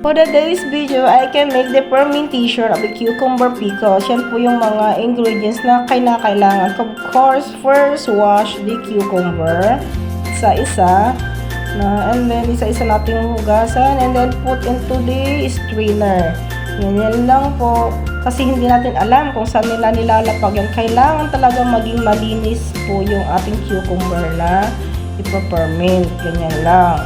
For today's video, I can make the fermentation of the cucumber pickles. Yan po yung mga ingredients na kailangan. Of course, first wash the cucumber isa-isa. And then isa-isa natin hugasan. And then put into the strainer. Yan lang po. Kasi hindi natin alam kung saan nila nilalapag yan. Kailangan talaga maging malinis po yung ating cucumber na ipa-ferment. Ganyan lang.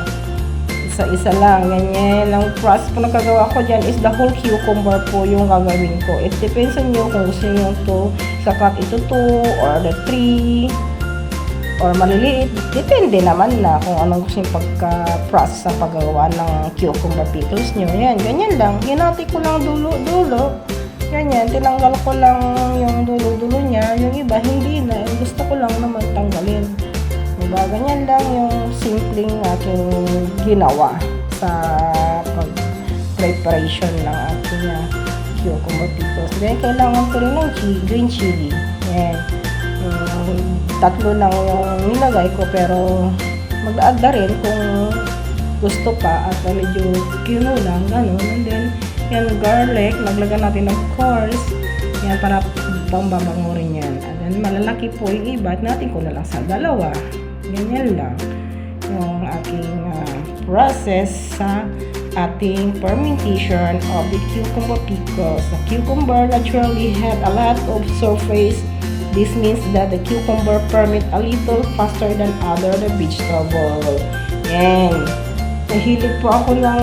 Isa-isa lang, ganyan. Ang process po na gagawa ko dyan is the whole cucumber po yung gagawin ko. It depends on you kung gusto nyo to kakat ito 2 or the 3 or maliliit. Depende naman na kung anong gusto yung pagka-process ng paggawa ng cucumber pickles nyo. Yan, ganyan lang. Hinati ko lang dulo-dulo. Ganyan, tinanggal ko lang yung dulo-dulo niya. Yung iba, hindi na. Gusto ko lang naman tanggalin. Diba? Ganyan lang yung simpleng aking ginawa sa preparation ng aking cucumber pickles. Then, kailangan ko rin ng green chili. Yan. Tatlo lang yung nilagay ko, pero mag-add na rin kung gusto pa at medyo kinulang, gano'n. And then, yan, garlic. Maglagay natin ng course. Yan, para pambabango rin yan. And then, malalaki po yung iba at natin ko na lang sa dalawa. Ganyan lang yung aking process sa ating fermentation of the cucumber pickles. The cucumber naturally have a lot of surface. This means that the cucumber ferment a little faster than other vegetable. Yan. Nahilig po ako ng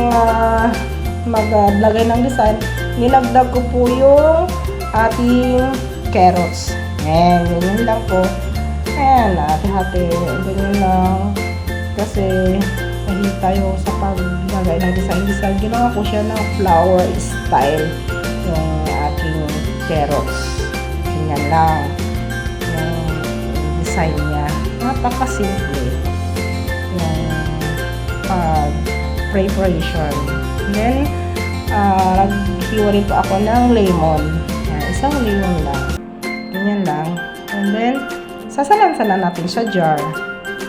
maglagay ng design. Nilagdag ko po yung ating carrots. Yan. Ganyan lang po. Ayan, hati-hati. Ganyan lang. Kasi, mahilig tayo sa paglagay ng design. Ginawa ko siya ng flower style. Yung aking carrots. Ganyan lang. Yung design niya. Napaka-simple. Yung preparation. Then, naghiwa rin po ako ng lemon. Ayan, isang lemon lang. Ganyan lang. And then, sasalan-salan natin sa jar.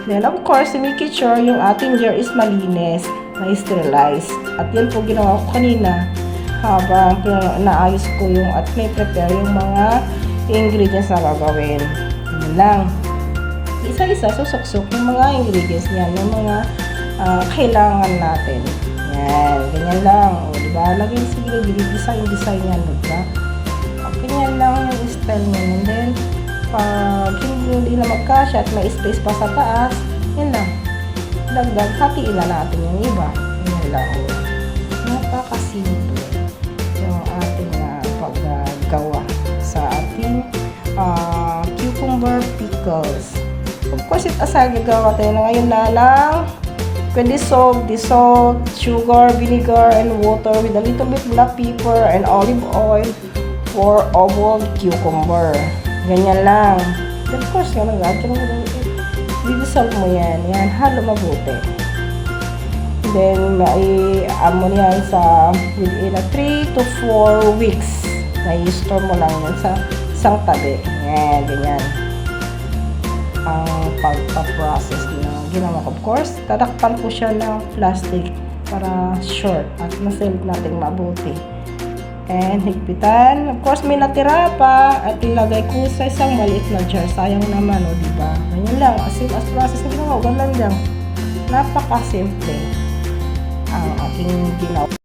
Then, of course, make sure yung ating jar is malinis, na-sterilize. At yan po ginawa ko kanina habang naayos ko yung at prepare yung mga ingredients na gagawin. Yan lang. Isa-isa, susuksok yung mga ingredients niyan, yung mga kailangan natin. Yan, ganyan lang. O, diba? Lagyan siguro, design yan, diba? Ganyan lang yung style niya. And then, pag hindi na magkasya at may space pa sa taas, yun lang. Dagdag, hatiin na natin yung iba. Yun lang. Napakasimple yung ating paggawa sa ating cucumber pickles. Of course, aside gagawa tayo na ngayon na lang pwede salt, sugar, vinegar, and water with a little bit black pepper and olive oil for oval cucumber. Ganyan lang. Of course, i-dissolve mo yan. Yan, halo mabuti. Then, i-amo yan sa within 3 to 4 weeks. Na-i-store mo lang yan sa isang tabi. Yan, ganyan. Ang pagpa-process na ginawa ko. Of course, tatakpan ko siya ng plastic para short at ma-seal natin mabuti. And higpitan. Of course, may natira pa at ilagay ko sa isang maliit na jar. Sayang naman, o, diba? Ganyan lang. As process na ginawa. Ganun lang. Napaka-simple ang aking ginawa.